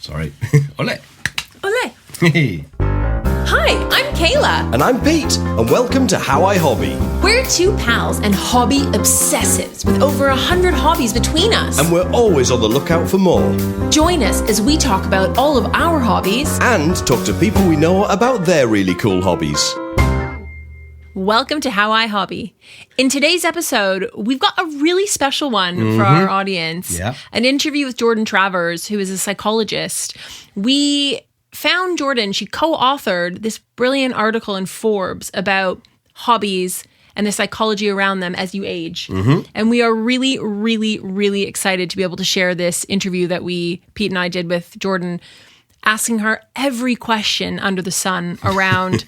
Sorry. Ole. Ole. Hey. Hi, I'm Kayla. And I'm Pete, and welcome to How I Hobby. We're two pals and hobby obsessives with over 100 hobbies between us. And we're always on the lookout for more. Join us as we talk about all of our hobbies. And talk to people we know about their really cool hobbies. Welcome to How I Hobby. In today's episode, we've got a really special one for our audience. Yeah. An interview with Jourdan Travers, who is a psychologist. We found Jourdan, she co-authored this brilliant article in Forbes about hobbies and the psychology around them as you age. And we are really, really, really excited to be able to share this interview that Pete and I did with Jourdan, asking her every question under the sun around,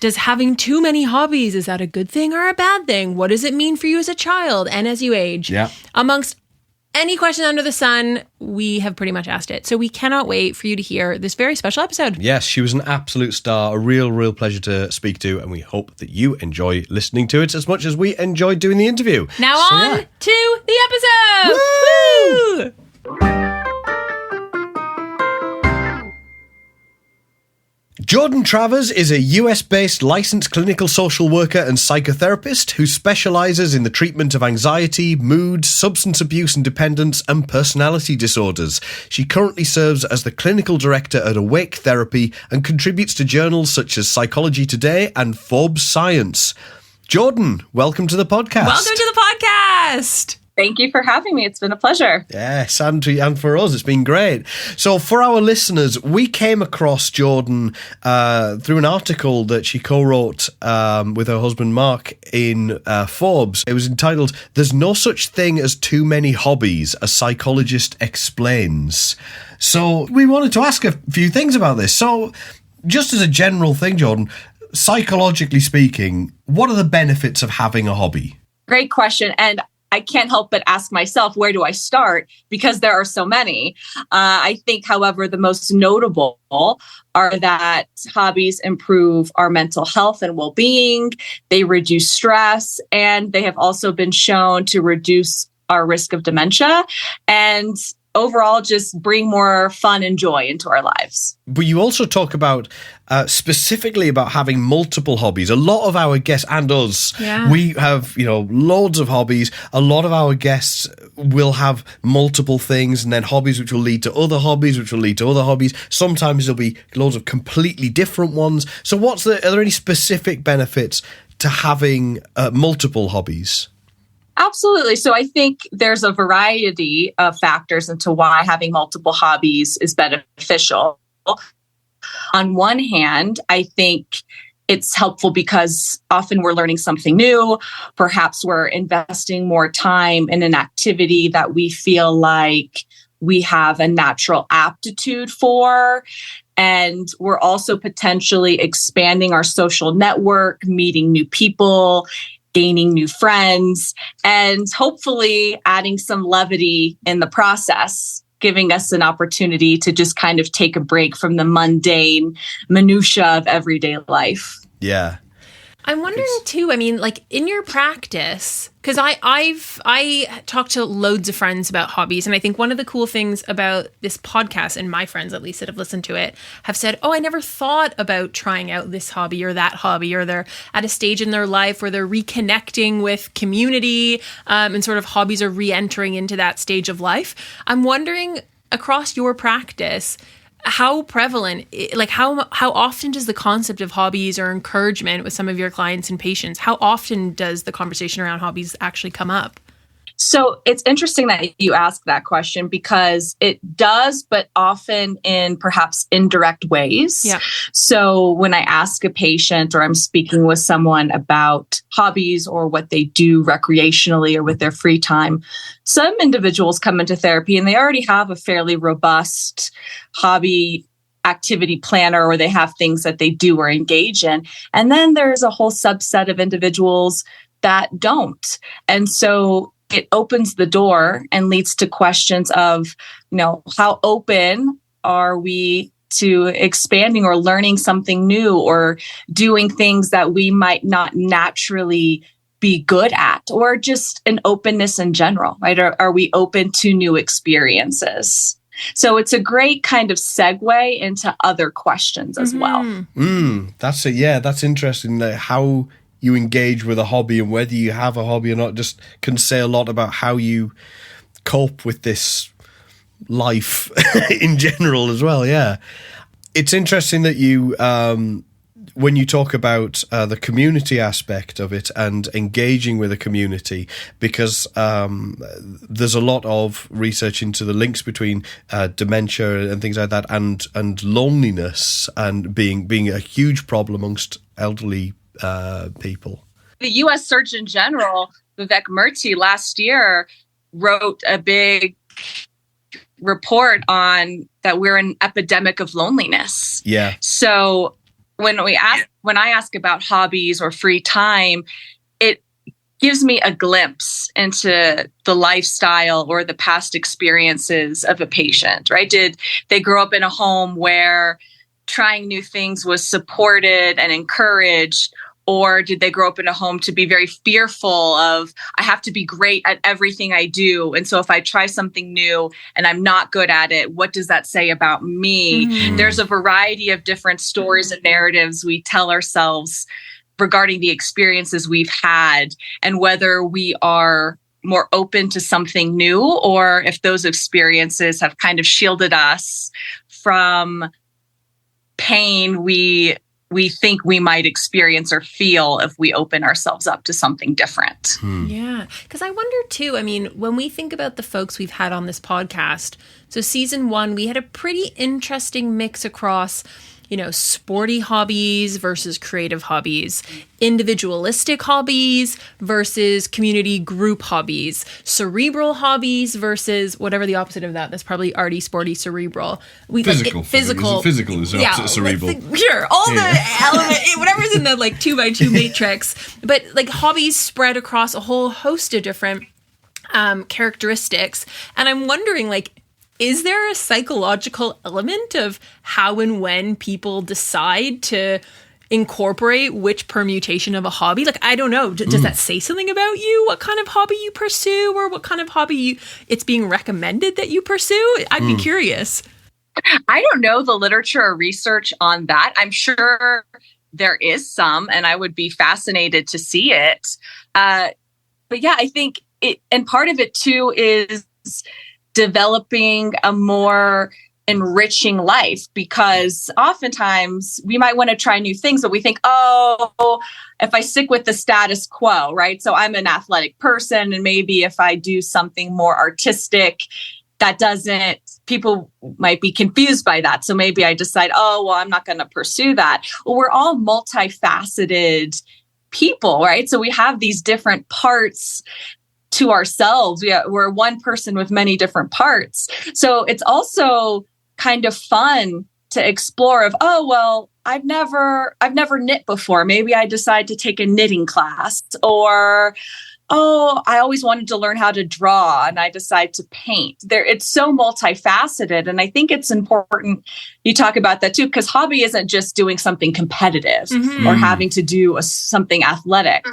does having too many hobbies, is that a good thing or a bad thing? What does it mean for you as a child and as you age? Yeah. Amongst any question under the sun, we have pretty much asked it. So we cannot wait for you to hear this very special episode. Yes, she was an absolute star, a real pleasure to speak to, and we hope that you enjoy listening to it as much as we enjoyed doing the interview. Now So, on yeah. to the episode! Woo! Woo! Jourdan Travers is a US-based licensed clinical social worker and psychotherapist who specialises in the treatment of anxiety, mood, substance abuse and dependence, and personality disorders. She currently serves as the clinical director at Awake Therapy and contributes to journals such as Psychology Today and Forbes Science. Jourdan, welcome to the podcast. Welcome to the podcast! Thank you for having me. It's been a pleasure. Yes, and for us, it's been great. So for our listeners, we came across Jourdan through an article that she co-wrote with her husband Mark in Forbes. It was entitled, "There's No Such Thing as Too Many Hobbies, a Psychologist Explains." So we wanted to ask a few things about this. So just as a general thing, Jourdan, psychologically speaking, what are the benefits of having a hobby? Great question. And I can't help but ask myself, where do I start? Because there are so many. I think, however, the most notable are that hobbies improve our mental health and well-being. They reduce stress, and they have also been shown to reduce our risk of dementia and overall just bring more fun and joy into our lives. But you also talk about specifically about having multiple hobbies. A lot of our guests and us, we have, loads of hobbies. A lot of our guests will have multiple things and then hobbies which will lead to other hobbies, which will lead to other hobbies. Sometimes there'll be loads of completely different ones. So are there any specific benefits to having multiple hobbies? Absolutely. So I think there's a variety of factors into why having multiple hobbies is beneficial. On one hand, I think it's helpful because often we're learning something new. Perhaps we're investing more time in an activity that we feel like we have a natural aptitude for. And we're also potentially expanding our social network, meeting new people, gaining new friends, and hopefully adding some levity in the process, giving us an opportunity to just kind of take a break from the mundane minutia of everyday life. Yeah. I'm wondering too, in your practice, because I talked to loads of friends about hobbies, and I think one of the cool things about this podcast, and my friends at least that have listened to it, have said, I never thought about trying out this hobby or that hobby, or they're at a stage in their life where they're reconnecting with community, and sort of hobbies are re-entering into that stage of life. I'm wondering, across your practice, how prevalent, how often does the concept of hobbies or encouragement with some of your clients and patients, how often does the conversation around hobbies actually come up? So it's interesting that you ask that question because it does, but often in perhaps indirect ways. Yeah. So when I ask a patient or I'm speaking with someone about hobbies or what they do recreationally or with their free time, some individuals come into therapy and they already have a fairly robust hobby activity planner, or they have things that they do or engage in. And then there's a whole subset of individuals that don't. And so it opens the door and leads to questions of, how open are we to expanding or learning something new or doing things that we might not naturally be good at, or just an openness in general, right? Are we open to new experiences? So it's a great kind of segue into other questions as well. That's it. Yeah, that's interesting. How you engage with a hobby and whether you have a hobby or not just can say a lot about how you cope with this life in general as well. Yeah. It's interesting that you, when you talk about the community aspect of it and engaging with a community, because there's a lot of research into the links between dementia and things like that, and loneliness, and being a huge problem amongst elderly people. The U.S. Surgeon General, Vivek Murthy, last year wrote a big report on that we're an epidemic of loneliness. Yeah. So when I ask about hobbies or free time, it gives me a glimpse into the lifestyle or the past experiences of a patient, right? Did they grow up in a home where trying new things was supported and encouraged? Or did they grow up in a home to be very fearful of, I have to be great at everything I do. And so if I try something new and I'm not good at it, what does that say about me? Mm-hmm. There's a variety of different stories and narratives we tell ourselves regarding the experiences we've had and whether we are more open to something new or if those experiences have kind of shielded us from pain we think we might experience or feel if we open ourselves up to something different. Yeah. Because I wonder too, I mean, when we think about the folks we've had on this podcast, so season 1, we had a pretty interesting mix across, sporty hobbies versus creative hobbies, individualistic hobbies versus community group hobbies, cerebral hobbies versus whatever the opposite of that. That's probably arty, sporty, cerebral. Physical. Physical is opposite cerebral. Sure. All the elements, whatever's in the 2x2 matrix. But hobbies spread across a whole host of different characteristics. And I'm wondering, is there a psychological element of how and when people decide to incorporate which permutation of a hobby? I don't know. Does that say something about you? What kind of hobby you pursue or what kind of hobby it's being recommended that you pursue? I'd be curious. I don't know the literature or research on that. I'm sure there is some, and I would be fascinated to see it. But yeah, I think and part of it too is developing a more enriching life, because oftentimes we might want to try new things, but we think, if I stick with the status quo, right? So I'm an athletic person, and maybe if I do something more artistic, people might be confused by that. So maybe I decide, I'm not going to pursue that. Well, we're all multifaceted people, right? So we have these different parts to ourselves. We're one person with many different parts. So it's also kind of fun to explore of, I've never knit before. Maybe I decide to take a knitting class, or, I always wanted to learn how to draw and I decide to paint. It's so multifaceted. And I think it's important you talk about that too, because hobby isn't just doing something competitive or having to do something athletic.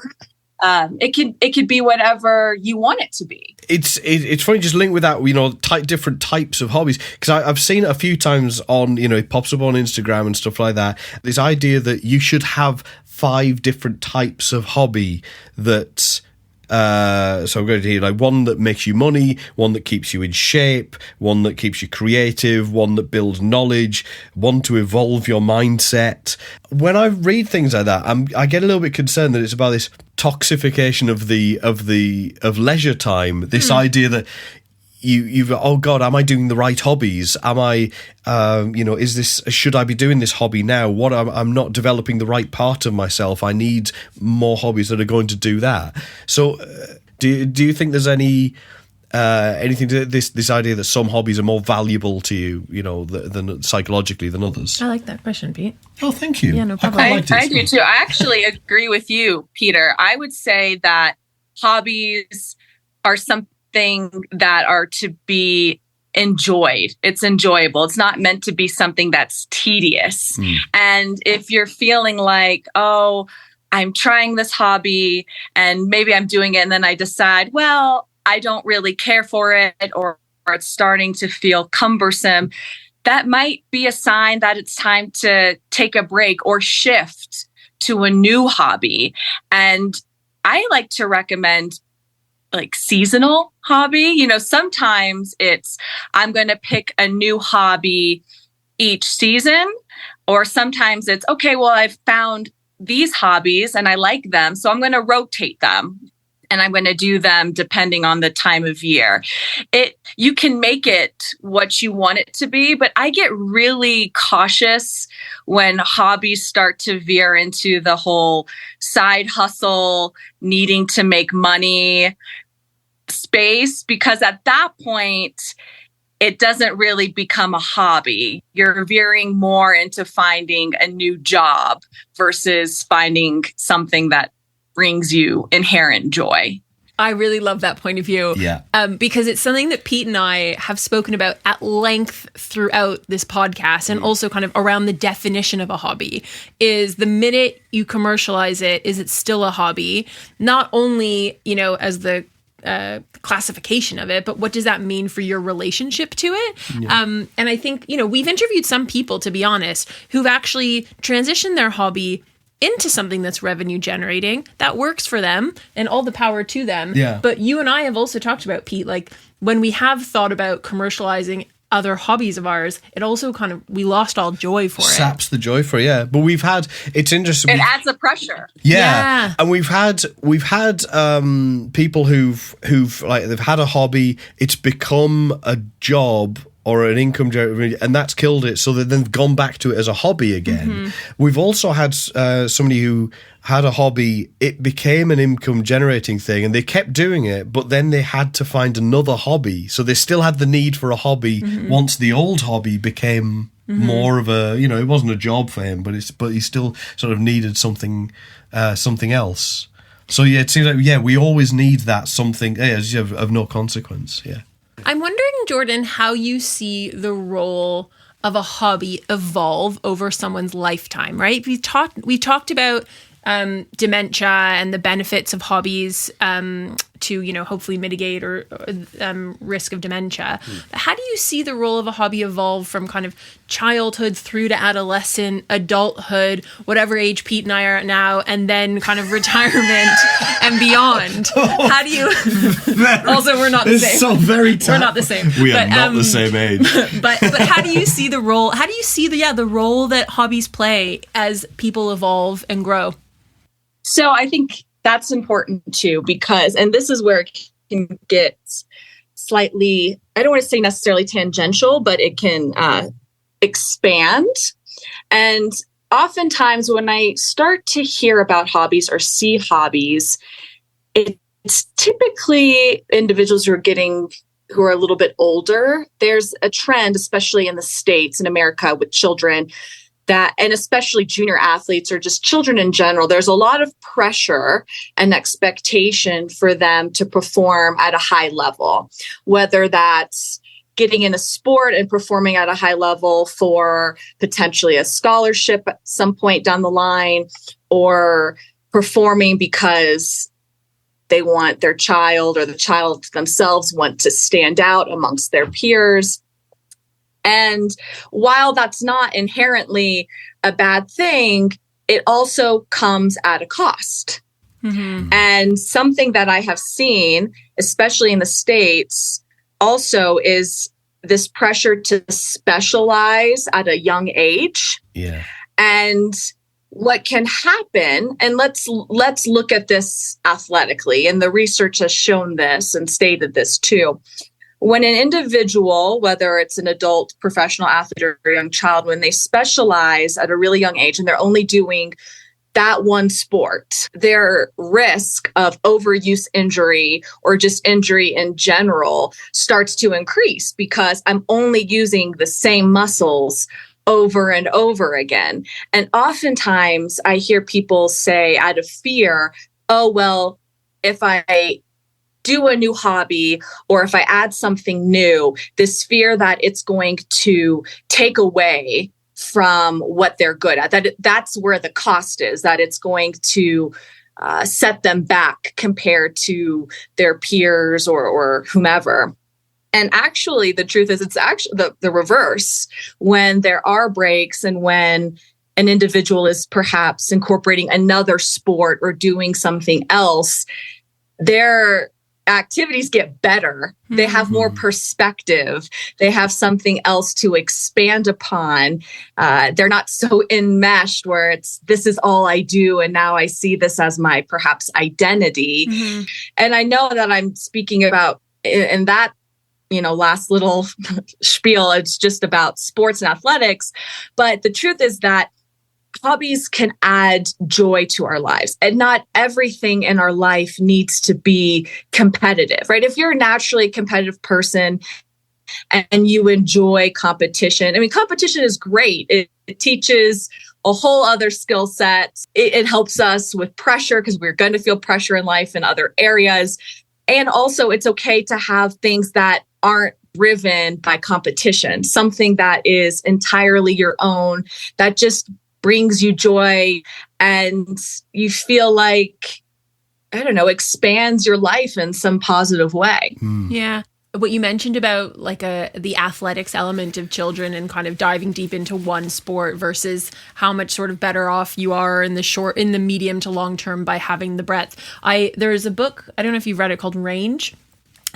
It could be whatever you want it to be. It's funny, just linked with that, different types of hobbies, because I've seen it a few times on, it pops up on Instagram and stuff like that. This idea that you should have 5 different types of hobby that. So I'm going to hear one that makes you money, one that keeps you in shape, one that keeps you creative, one that builds knowledge, one to evolve your mindset. When I read things like that, I get a little bit concerned that it's about this toxification of leisure time. This idea that you've am I doing the right hobbies? Am I should I be doing this hobby now? I'm not developing the right part of myself. I need more hobbies that are going to do that. So do you think there's anything to this idea that some hobbies are more valuable to you, than psychologically than others? I like that question, Pete. Oh, thank you. Yeah, no problem. I do too. I actually agree with you, Peter. I would say that hobbies are something that are to be enjoyed. It's enjoyable. It's not meant to be something that's tedious. And if you're feeling like, I'm trying this hobby and maybe I'm doing it and then I decide, I don't really care for it, or it's starting to feel cumbersome, that might be a sign that it's time to take a break or shift to a new hobby. And I like to recommend like seasonal hobby. Sometimes it's I'm going to pick a new hobby each season, or sometimes it's okay, well, I've found these hobbies and I like them, so I'm going to rotate them and I'm going to do them depending on the time of year. You can make it what you want it to be, but I get really cautious when hobbies start to veer into the whole side hustle, needing to make money space, because at that point, it doesn't really become a hobby. You're veering more into finding a new job versus finding something that brings you inherent joy. I really love that point of view. Yeah. Because it's something that Pete and I have spoken about at length throughout this podcast, and also kind of around the definition of a hobby. Is the minute you commercialize it, is it still a hobby? Not only, as the classification of it, but what does that mean for your relationship to it? Yeah. And I think, we've interviewed some people, to be honest, who've actually transitioned their hobby into something that's revenue generating, that works for them, and all the power to them. Yeah. But you and I have also talked about, Pete, like when we have thought about commercializing other hobbies of ours, it also we lost all joy for it. Saps the joy for it, yeah. But it's interesting. It adds a pressure. Yeah. And we've had people who've like, they've had a hobby, it's become a job or an income generator, and that's killed it. So they've gone back to it as a hobby again. Mm-hmm. We've also had somebody who had a hobby, it became an income generating thing, and they kept doing it, but then they had to find another hobby. So they still had the need for a hobby once the old hobby became more of a, it wasn't a job for him, but he still sort of needed something else. So yeah, it seems like, we always need that something of no consequence. Yeah. I'm wondering, Jourdan, how you see the role of a hobby evolve over someone's lifetime, right? We've talked about dementia and the benefits of hobbies to, hopefully mitigate or risk of dementia. How do you see the role of a hobby evolve from kind of childhood through to adolescent, adulthood, whatever age Pete and I are at now, and then kind of retirement and beyond? How do you... Also, we're not the same. It's so very tough. We're not the same. We are not the same age. But how do you see the role? How do you see the role that hobbies play as people evolve and grow? So I think that's important too, because, and this is where it can get slightly, I don't want to say necessarily tangential, but it can expand. And oftentimes when I start to hear about hobbies or see hobbies, it's typically individuals who are a little bit older. There's a trend, especially in the States, in America, with children and especially junior athletes or just children in general, there's a lot of pressure and expectation for them to perform at a high level, whether that's getting in a sport and performing at a high level for potentially a scholarship at some point down the line, or performing because they want their child or the child themselves want to stand out amongst their peers. And while that's not inherently a bad thing, it also comes at a cost. Mm-hmm. And something that I have seen, especially in the States, also is this pressure to specialize at a young age. Yeah. And what can happen, and let's look at this athletically, and the research has shown this and stated this too. When an individual, whether it's an adult, professional athlete, or a young child, when they specialize at a really young age and they're only doing that one sport, their risk of overuse injury or just injury in general starts to increase, because I'm only using the same muscles over and over again. And oftentimes I hear people say out of fear, oh, well, if I do a new hobby or if I add something new, this fear that it's going to take away from what they're good at, that's where the cost is, that it's going to set them back compared to their peers or whomever. And actually, the truth is it's actually the reverse. When there are breaks and when an individual is perhaps incorporating another sport or doing something else, their activities get better. They have more perspective. They have something else to expand upon. They're not so enmeshed where this is all I do, and now I see this as my perhaps identity. And I know that I'm speaking about in that last little spiel, it's just about sports and athletics. But the truth is that hobbies can add joy to our lives, and not everything in our life needs to be competitive, right? If you're a naturally competitive person and you enjoy competition, I mean, competition is great. It teaches a whole other skill set. It helps us with pressure because we're going to feel pressure in life in other areas. And also, it's okay to have things that aren't driven by competition, something that is entirely your own, that just brings you joy and you feel like, I don't know, expands your life in some positive way. Yeah. What you mentioned about like the athletics element of children and kind of diving deep into one sport versus how much sort of better off you are in the medium to long term by having the breadth. There's a book, I don't know if you've read it, called Range.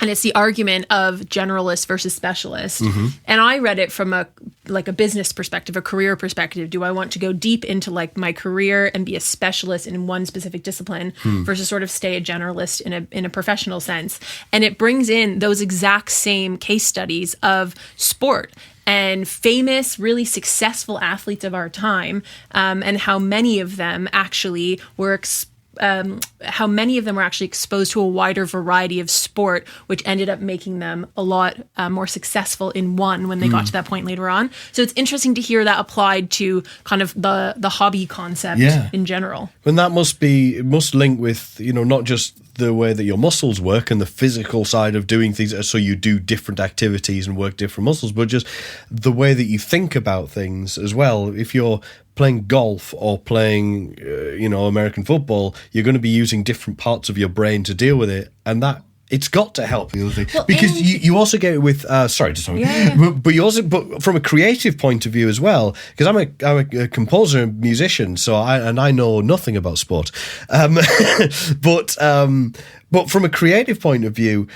And it's the argument of generalist versus specialist. And I read it from a business perspective, a career perspective. Do I want to go deep into like my career and be a specialist in one specific discipline versus sort of stay a generalist in a professional sense? And it brings in those exact same case studies of sport and famous, really successful athletes of our time, and how many of them actually were exposed to a wider variety of sport, which ended up making them a lot more successful in one when they got to that point later on. So it's interesting to hear that applied to kind of the hobby concept in general. And that must link with, not just the way that your muscles work and the physical side of doing things, so you do different activities and work different muscles, but just the way that you think about things as well. If you're playing golf or playing, American football, you're going to be using different parts of your brain to deal with it, and that it's got to help the other thing. Well, because you also get it with but from a creative point of view as well, because I'm a composer and musician, so I know nothing about sport, but from a creative point of view,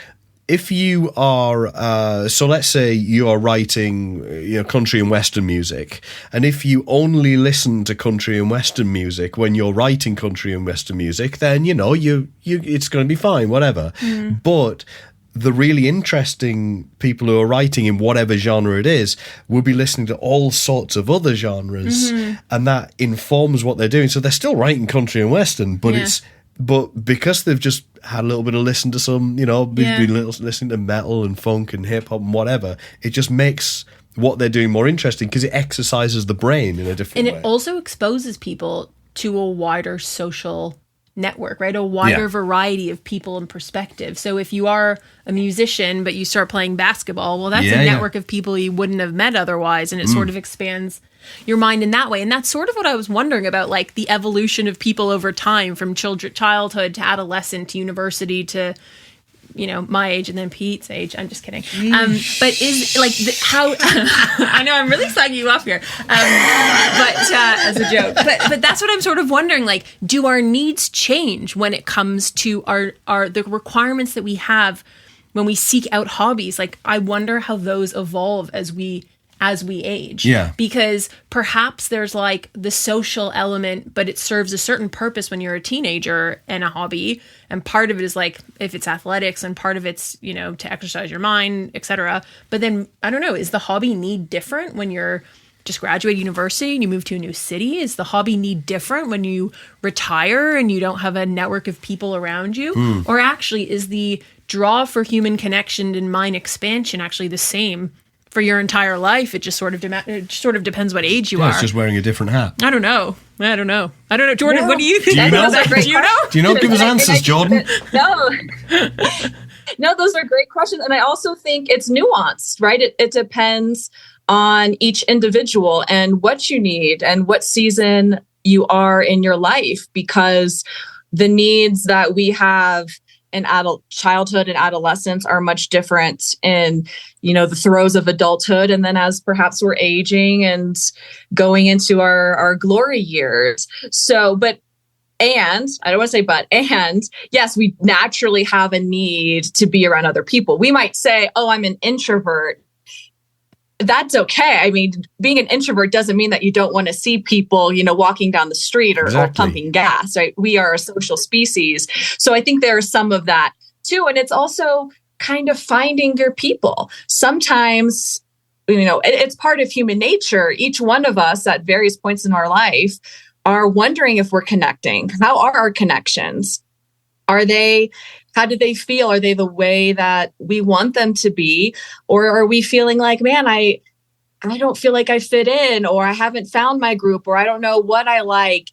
if you are, so let's say you are writing, country and western music, and if you only listen to country and western music when you're writing country and western music, then it's going to be fine, whatever. But the really interesting people who are writing in whatever genre it is will be listening to all sorts of other genres, and that informs what they're doing. So they're still writing country and western, but But because they've just had a little bit of listen to some, been listening to metal and funk and hip hop and whatever, it just makes what they're doing more interesting because it exercises the brain in a different way. And it also exposes people to a wider social network, right? A wider variety of people and perspective. So if you are a musician, but you start playing basketball, well, that's a network of people you wouldn't have met otherwise. And it sort of expands your mind in that way. And that's sort of what I was wondering about, like the evolution of people over time from childhood to adolescent to university to, my age and then Pete's age. I'm just kidding. But is how I know I'm really slagging you off here, but as a joke. But that's what I'm sort of wondering. Like, do our needs change when it comes to the requirements that we have when we seek out hobbies? Like, I wonder how those evolve as we age. Yeah. Because perhaps there's like the social element, but it serves a certain purpose when you're a teenager and a hobby. And part of it is like, if it's athletics, and part of it's, to exercise your mind, etc. But then, I don't know, is the hobby need different when you're just graduate university and you move to a new city? Is the hobby need different when you retire and you don't have a network of people around you? Or actually, is the draw for human connection and mind expansion actually the same for your entire life? It just sort of depends what age you are. It's just wearing a different hat. I don't know. Jordan, what do you think? Do you know? Give us answers, Jourdan. No, those are great questions. And I also think it's nuanced, right? It depends on each individual and what you need and what season you are in your life, because the needs that we have in childhood and adolescence are much different in, the throes of adulthood. And then as perhaps we're aging and going into our glory years. So, and I don't want to say, and yes, we naturally have a need to be around other people. We might say, oh, I'm an introvert. That's okay. I mean, being an introvert doesn't mean that you don't want to see people, walking down the street or pumping gas, right? We are a social species. So I think there's some of that too. And it's also kind of finding your people. Sometimes, it's part of human nature. Each one of us at various points in our life are wondering if we're connecting. How are our connections? How do they feel? Are they the way that we want them to be? Or are we feeling like, man, I don't feel like I fit in, or I haven't found my group, or I don't know what I like?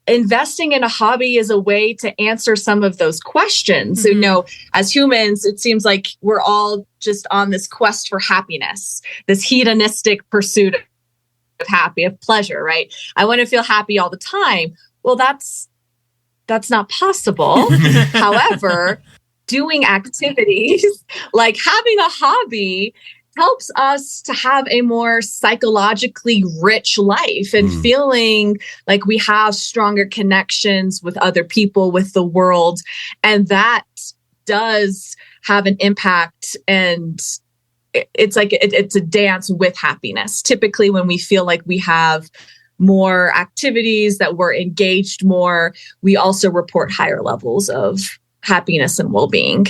Investing in a hobby is a way to answer some of those questions. Mm-hmm. So, as humans, it seems like we're all just on this quest for happiness, this hedonistic pursuit of pleasure, right? I want to feel happy all the time. Well, that's not possible. However, doing activities like having a hobby helps us to have a more psychologically rich life and feeling like we have stronger connections with other people, with the world. And that does have an impact, and it's like it's a dance with happiness. Typically, when we feel like we have more activities, that we're engaged more, we also report higher levels of happiness and well-being.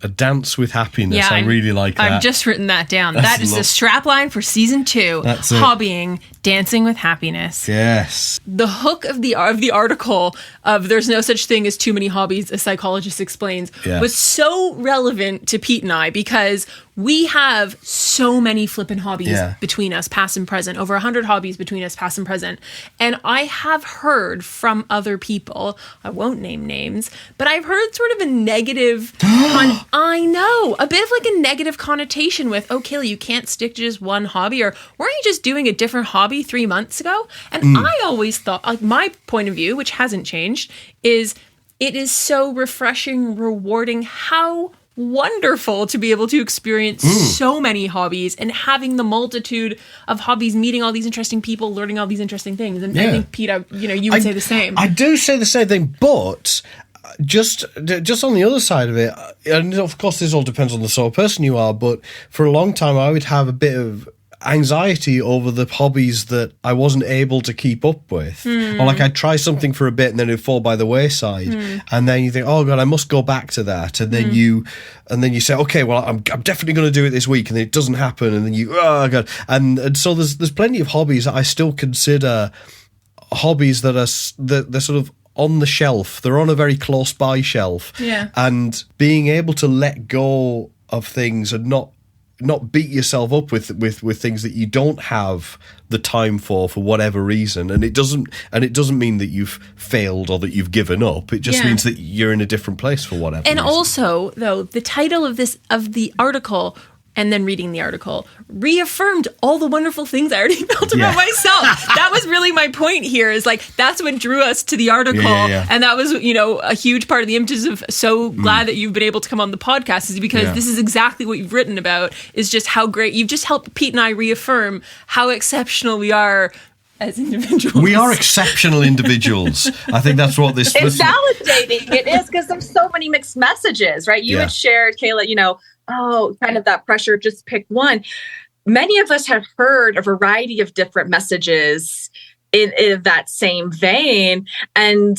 A dance with happiness. Yeah, I really like that. I've just written that down. That is the strapline for season 2. That's hobbying, dancing with happiness. Yes. The hook of the article of "There's no such thing as too many hobbies," a psychologist explains, was so relevant to Pete and I, because we have so many flippin' hobbies between us, past and present, over 100 hobbies between us, past and present. And I have heard from other people, I won't name names, but I've heard sort of a negative, I know, a bit of like a negative connotation with, oh, Kayla, you can't stick to just one hobby, or weren't you just doing a different hobby 3 months ago? And I always thought, like, my point of view, which hasn't changed, is it is so refreshing, rewarding, how wonderful to be able to experience so many hobbies and having the multitude of hobbies, meeting all these interesting people, learning all these interesting things. And I think, Pete, you would say the same. I do say the same thing, but just on the other side of it, and of course this all depends on the sort of person you are, but for a long time I would have a bit of anxiety over the hobbies that I wasn't able to keep up with, or like I'd try something for a bit and then it'd fall by the wayside, and then you think, oh god, I must go back to that, and then you say, okay, well, I'm definitely going to do it this week, and then it doesn't happen, and then you, oh god, and so there's plenty of hobbies that I still consider hobbies that they're sort of on the shelf. They're on a very close by shelf, and being able to let go of things and not beat yourself up with things that you don't have the time for whatever reason, and it doesn't mean that you've failed or that you've given up. It just means that you're in a different place for whatever and reason. Also, though, the title of the article, and then reading the article, reaffirmed all the wonderful things I already felt about myself. That was really my point here, is like, that's what drew us to the article. And that was, a huge part of the impetus of so glad that you've been able to come on the podcast, is because this is exactly what you've written about, is just how great, you've just helped Pete and I reaffirm how exceptional we are as individuals. We are exceptional individuals. I think that's what this... It's validating. It is, because there's so many mixed messages, right? You had shared, Kayla, kind of that pressure, just pick one. Many of us have heard a variety of different messages in that same vein. And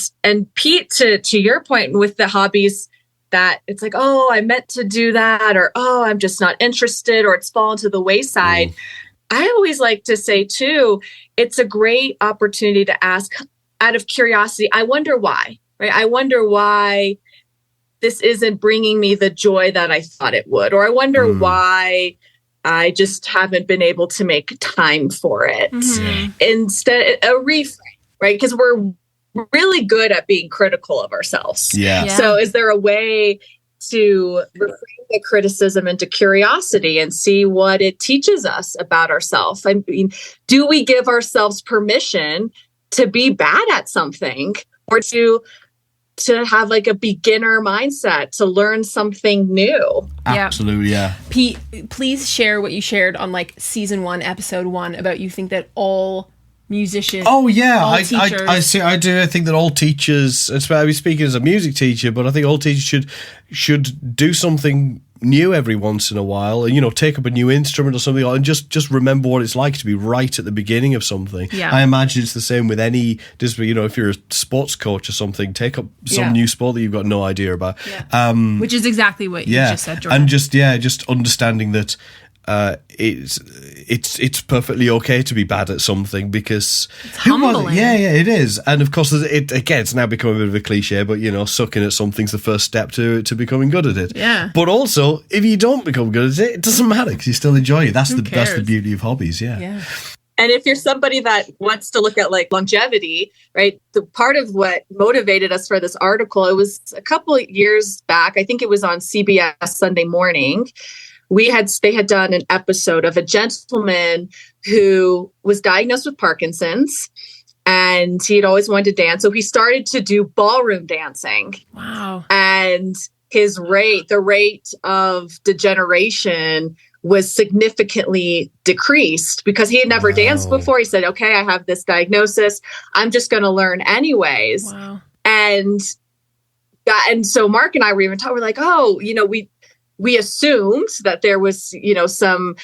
Pete, to your point with the hobbies, that it's like, oh, I meant to do that, or, oh, I'm just not interested, or it's fallen to the wayside. I always like to say too, it's a great opportunity to ask out of curiosity, I wonder why, right? I wonder why this isn't bringing me the joy that I thought it would, or I wonder why I just haven't been able to make time for it. Instead, a reframe, right? Because we're really good at being critical of ourselves. So is there a way to reframe the criticism into curiosity and see what it teaches us about ourselves? I mean, do we give ourselves permission to be bad at something, or to to have like a beginner mindset to learn something new. Absolutely, yeah. Pete, please share what you shared on like season 1, episode 1 about you think that all musicians. Oh yeah, all I see. I do. I think that all teachers, especially speaking as a music teacher, but I think all teachers should do something new every once in a while, and take up a new instrument or something, and just remember what it's like to be right at the beginning of something. Yeah. I imagine it's the same with any discipline. If you're a sports coach or something, take up some new sport that you've got no idea about. Yeah. Which is exactly what you just said, Jourdan. And just understanding that it's perfectly okay to be bad at something, because it's humbling. It is. And of course, it's now becoming a bit of a cliche, but sucking at something's the first step to becoming good at it. Yeah. But also, if you don't become good at it, it doesn't matter, because you still enjoy it. That's the beauty of hobbies. Yeah. And if you're somebody that wants to look at like longevity, right? The part of what motivated us for this article, it was a couple of years back. I think it was on CBS Sunday Morning. They had done an episode of a gentleman who was diagnosed with Parkinson's, and he had always wanted to dance. So he started to do ballroom dancing. Wow. And the rate of degeneration was significantly decreased because he had never danced before. He said, okay, I have this diagnosis. I'm just going to learn anyways. Wow. And so Mark and I were even talking, we're like, we assumed that there was, some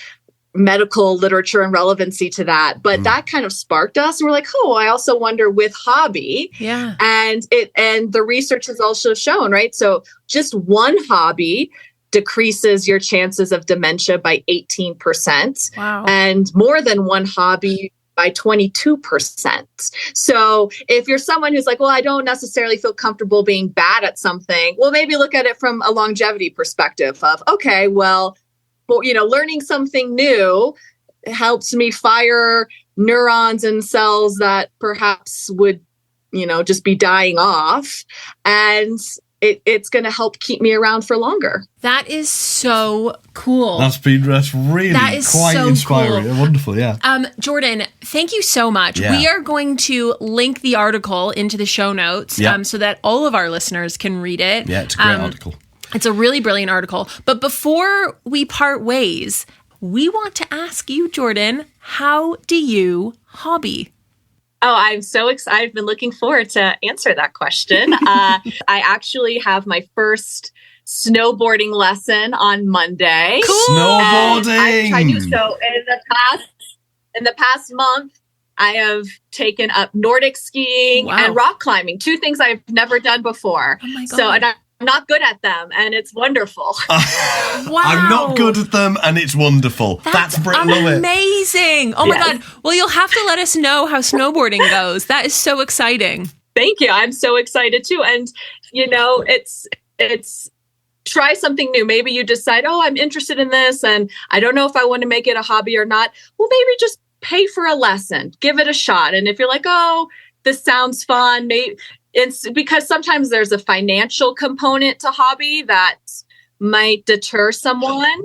medical literature and relevancy to that, but that kind of sparked us. And we're like, I also wonder with hobby. Yeah. And the research has also shown, right? So just one hobby decreases your chances of dementia by 18%. Wow. And more than one hobby by 22%. So if you're someone who's like, well, I don't necessarily feel comfortable being bad at something, well, maybe look at it from a longevity perspective of, okay, well, learning something new helps me fire neurons and cells that perhaps would, just be dying off. And it's going to help keep me around for longer. That is so cool. That's really quite so inspiring. Cool. Wonderful, yeah. Jourdan, thank you so much. Yeah. We are going to link the article into the show notes so that all of our listeners can read it. Yeah, it's a great article. It's a really brilliant article. But before we part ways, we want to ask you, Jourdan, how do you hobby? Oh, I'm so excited. I've been looking forward to answer that question. I actually have my first snowboarding lesson on Monday. Cool. Snowboarding. I do so in the past month. I have taken up Nordic skiing and rock climbing, 2 things I've never done before. Oh my God. So, and I'm not good at them, and it's wonderful. Wow. I'm not good at them, and it's wonderful. That's amazing. Oh my God. Well, you'll have to let us know how snowboarding goes. That is so exciting. Thank you. I'm so excited too. And it's try something new. Maybe you decide, I'm interested in this, and I don't know if I want to make it a hobby or not. Well, maybe just pay for a lesson, give it a shot. And if you're like, this sounds fun, maybe it's because sometimes there's a financial component to hobby that might deter someone.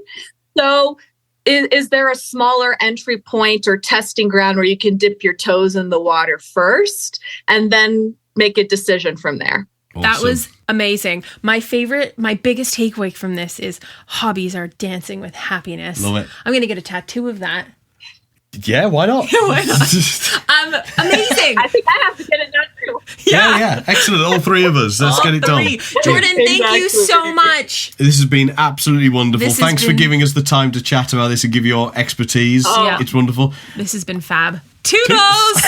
So is there a smaller entry point or testing ground where you can dip your toes in the water first and then make a decision from there? Awesome. That was amazing. My biggest takeaway from this is hobbies are dancing with happiness. Love it. I'm going to get a tattoo of that. Yeah, why not? Why not? Amazing. I think I have to get it done too. Yeah. Excellent. All 3 of us. Let's get it done. Jourdan, thank you so much. This has been absolutely wonderful. Thanks for giving us the time to chat about this and give your expertise. It's wonderful. This has been fab. Toodles!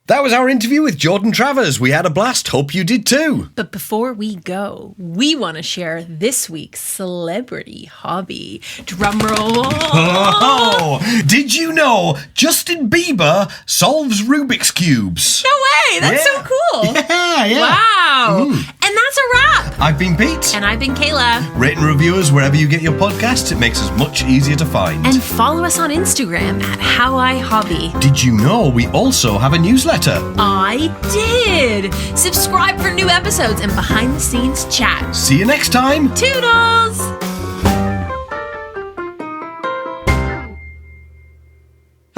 That was our interview with Jourdan Travers. We had a blast. Hope you did too. But before we go, we want to share this week's celebrity hobby. Drum roll. Oh, did you know Justin Bieber solves Rubik's Cubes? No way. That's so cool. Yeah. Wow. And that's a wrap. I've been Pete. And I've been Kayla. Rate and review us wherever you get your podcasts. It makes us much easier to find. And follow us on Instagram at howihobby. Did you know we also have a newsletter? I did. Subscribe for new episodes and behind the scenes chat. See you next time. Toodles!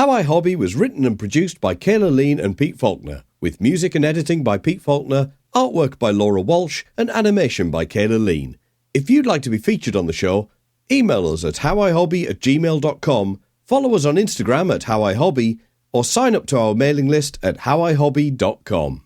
How I Hobby was written and produced by Kayla Lean and Pete Falconer, with music and editing by Pete Falconer, artwork by Laura Walsh, and animation by Kayla Lean. If you'd like to be featured on the show, email us at howihobby@gmail.com, follow us on Instagram at howihobby, or sign up to our mailing list at howihobby.com.